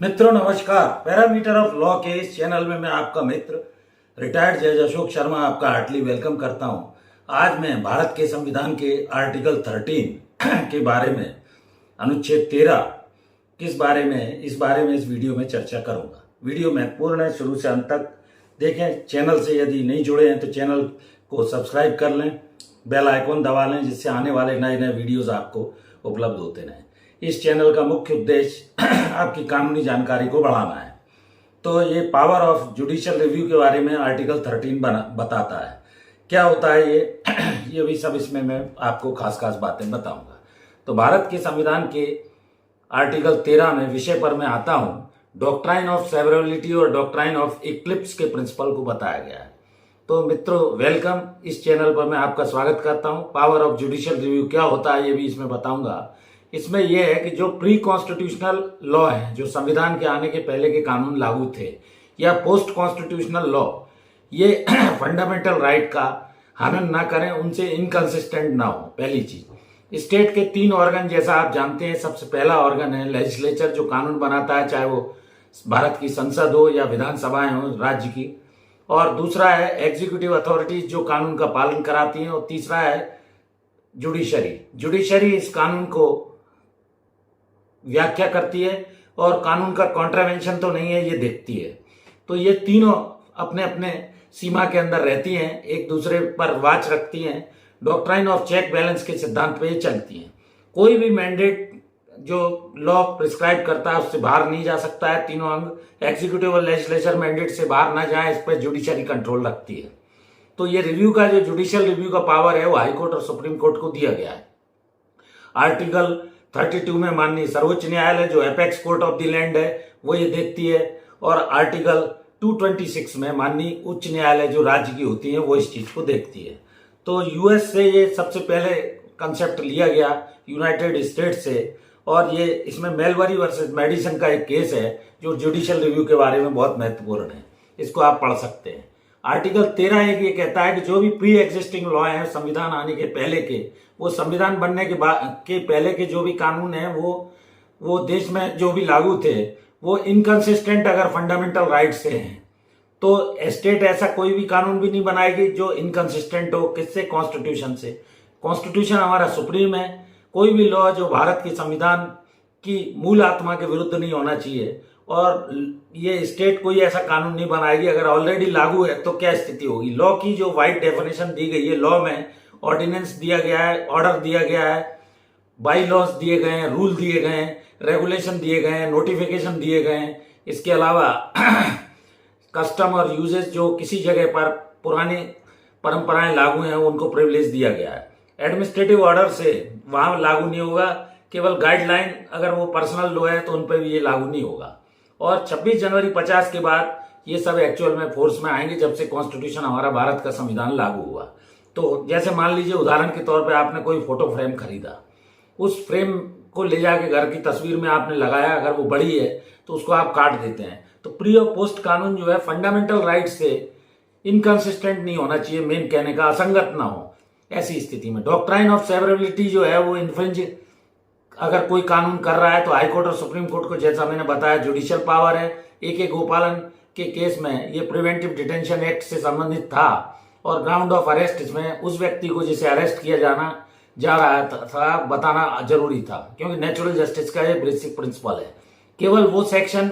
मित्रों नमस्कार। Parameter of law के इस चैनल में मैं आपका मित्र रिटायर्ड जज अशोक शर्मा आपका हार्टली वेलकम करता हूं। आज मैं भारत के संविधान के आर्टिकल 13 के बारे में, अनुच्छेद 13 किस बारे में, इस बारे में इस वीडियो में चर्चा करूंगा। वीडियो महत्वपूर्ण है, शुरू से अंत तक देखें। चैनल से यदि नहीं जुड़े हैं तो चैनल को सब्सक्राइब कर लें, बेल आइकॉन दबा लें, जिससे आने वाले नए नए वीडियोज आपको उपलब्ध होते रहें। इस चैनल का मुख्य उद्देश्य आपकी कानूनी जानकारी को बढ़ाना है। तो ये पावर ऑफ जुडिशियल रिव्यू के बारे में आर्टिकल 13 बताता है। क्या होता है ये भी सब इसमें मैं आपको खास खास बातें बताऊंगा। तो भारत के संविधान के आर्टिकल 13 में विषय पर मैं आता हूं, डॉक्ट्राइन ऑफ सेवरेबिलिटी और डॉक्ट्राइन ऑफ इक्लिप्स के प्रिंसिपल को बताया गया है। तो मित्रों वेलकम, इस चैनल पर मैं आपका स्वागत करता हूं। पावर ऑफ जुडिशियल रिव्यू क्या होता है ये भी इसमें बताऊंगा। इसमें यह है कि जो प्री कॉन्स्टिट्यूशनल लॉ है, जो संविधान के आने के पहले के कानून लागू थे, या पोस्ट कॉन्स्टिट्यूशनल लॉ, ये फंडामेंटल राइट का हनन ना करें, उनसे इनकंसिस्टेंट ना हो। पहली चीज, स्टेट के 3 ऑर्गन जैसा आप जानते हैं। सबसे पहला ऑर्गन है लेजिस्लेचर, जो कानून बनाता है, चाहे वो भारत की संसद हो या विधानसभाएं हो राज्य की। और दूसरा है एग्जीक्यूटिव अथॉरिटीज, जो कानून का पालन कराती हैं। और तीसरा है जुडिशरी। जुडिशरी इस कानून को व्याख्या करती है और कानून का कॉन्ट्रावेंशन तो नहीं है ये देखती है। तो ये तीनों अपने अपने सीमा के अंदर रहती हैं, एक दूसरे पर वाच रखती हैं। डॉक्ट्राइन ऑफ चेक बैलेंस के सिद्धांत पे ये चलती हैं। कोई भी मैंडेट जो लॉ प्रिस्क्राइब करता है उससे बाहर नहीं जा सकता है। तीनों अंग एग्जीक्यूटिव और लेजिस्लेचर मैंडेट से बाहर ना जाए, इस पर जुडिशरी कंट्रोल रखती है। तो ये रिव्यू का, जो जुडिशियल रिव्यू का पावर है, वो हाईकोर्ट और सुप्रीम कोर्ट को दिया गया है। आर्टिकल 32 में माननीय सर्वोच्च न्यायालय, जो apex court of the land है, वो ये देखती है। और आर्टिकल 226 में माननीय उच्च न्यायालय, जो राज्य की होती है, वो इस चीज को देखती है। तो यूएस से ये सबसे पहले कंसेप्ट लिया गया, यूनाइटेड स्टेट से। और ये इसमें मेलबरी वर्सेस मेडिसन का एक केस है, जो जुडिशियल रिव्यू के बारे में बहुत महत्वपूर्ण है। इसको आप पढ़ सकते हैं। आर्टिकल 13 एक ये कहता है कि जो भी प्री एग्जिस्टिंग लॉ है, संविधान आने के पहले के, वो संविधान बनने के पहले के जो भी कानून है, वो देश में जो भी लागू थे, वो इनकंसिस्टेंट अगर फंडामेंटल राइट से हैं, तो स्टेट ऐसा कोई भी कानून भी नहीं बनाएगी जो इनकंसिस्टेंट हो। किससे? कॉन्स्टिट्यूशन से। कॉन्स्टिट्यूशन हमारा सुप्रीम है। कोई भी लॉ जो भारत के संविधान की मूल आत्मा के विरुद्ध नहीं होना चाहिए। और ये स्टेट कोई ऐसा कानून नहीं बनाएगी अगर ऑलरेडी लागू है, तो क्या स्थिति होगी। लॉ की जो वाइड डेफिनेशन दी गई है, लॉ में ऑर्डिनेंस दिया गया है, ऑर्डर दिया गया है, बाई लॉज दिए गए हैं, रूल दिए गए हैं, रेगुलेशन दिए गए हैं, नोटिफिकेशन दिए गए हैं। इसके अलावा कस्टम और यूजेस, जो किसी जगह पर पुरानी परंपराएं लागू हैं, उनको प्रिविलेज दिया गया है। एडमिनिस्ट्रेटिव ऑर्डर से वहां लागू नहीं होगा, केवल गाइडलाइन, अगर वो पर्सनल लॉ है तो उन पर भी ये लागू नहीं होगा। और 26 जनवरी 50 के बाद ये सब एक्चुअल में फोर्स में आएंगे, जब से कॉन्स्टिट्यूशन हमारा भारत का संविधान लागू हुआ। तो जैसे मान लीजिए उदाहरण के तौर पे आपने कोई फोटो फ्रेम खरीदा, उस फ्रेम को ले जाके घर की तस्वीर में आपने लगाया, अगर वो बड़ी है तो उसको आप काट देते हैं। तो प्री और पोस्ट कानून जो है फंडामेंटल राइट से इनकंसिस्टेंट नहीं होना चाहिए, मेन कहने का असंगत ना हो। ऐसी स्थिति में डॉक्ट्राइन ऑफ सेवरेबिलिटी जो है, वो इन्फ्रिंज अगर कोई कानून कर रहा है, तो हाईकोर्ट और सुप्रीम कोर्ट को, जैसा मैंने बताया, जुडिशियल पावर है। AK गोपालन के केस में ये प्रिवेंटिव डिटेंशन एक्ट से संबंधित था, और ग्राउंड ऑफ अरेस्ट इसमें उस व्यक्ति को जिसे अरेस्ट किया जा रहा था बताना जरूरी था, क्योंकि नेचुरल जस्टिस का ये बेसिक प्रिंसिपल है। केवल वो सेक्शन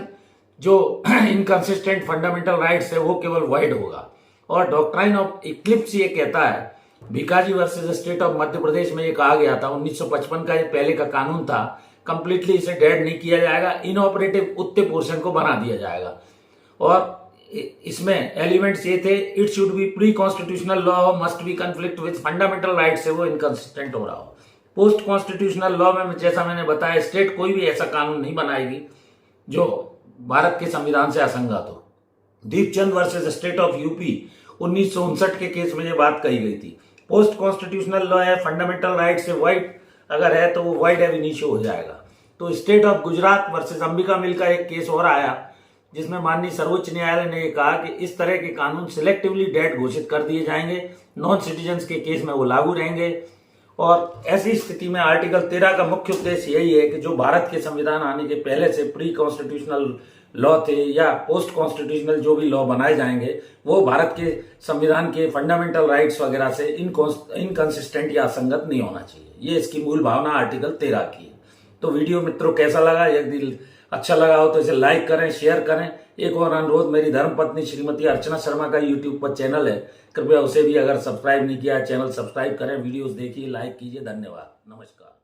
जो इनकंसिस्टेंट फंडामेंटल राइट्स है, वो केवल वाइड होगा। और डॉक्ट्राइन ऑफ इक्लिप्स ये कहता है, Bhikaji versus state of Madhya Pradesh में ये कहा गया था, 1955 का ये पहले का कानून था, कंप्लीटली इसे डेड नहीं किया जाएगा, इनऑपरेटिव उत्ते पोर्शन को बना दिया जाएगा। और इसमें एलिमेंट्स ये थे, it should be pre constitutional law, must be conflict with fundamental right से वो इनकंसिस्टेंट हो रहा हो। पोस्ट कॉन्स्टिट्यूशनल लॉ में, जैसा मैंने बताया, स्टेट कोई भी ऐसा कानून नहीं बनाएगी जो भारत के संविधान से असंगत हो। Deepchand versus state of UP 1959 के केस में ये बात कही गई थी। पोस्ट कॉन्स्टिट्यूशनल लॉ है, फंडामेंटल राइट से वाइड अगर है तो वो वाइड एब इनिशियो हो जाएगा। तो state of Gujarat versus Ambika mill का एक केस और आया, जिसमें माननीय सर्वोच्च न्यायालय ने कहा कि इस तरह के कानून सिलेक्टिवली डेड घोषित कर दिए जाएंगे, नॉन सिटीजन्स के केस में वो लागू रहेंगे। और ऐसी स्थिति में आर्टिकल 13 का मुख्य उद्देश्य यही है कि जो भारत के संविधान आने के पहले से प्री कॉन्स्टिट्यूशनल लॉ थे या पोस्ट कॉन्स्टिट्यूशनल जो भी लॉ बनाए जाएंगे वो भारत के संविधान के फंडामेंटल राइट्स वगैरह से इनकंसिस्टेंट या असंगत नहीं होना चाहिए। ये इसकी मूल भावना आर्टिकल 13 की है। तो वीडियो मित्रों कैसा लगा? यदि अच्छा लगा हो तो इसे लाइक करें, शेयर करें। एक और अनुरोध, मेरी धर्मपत्नी श्रीमती अर्चना शर्मा का यूट्यूब पर चैनल है, कृपया उसे भी अगर सब्सक्राइब नहीं किया चैनल सब्सक्राइब करें, वीडियोस देखिए, लाइक कीजिए। धन्यवाद, नमस्कार।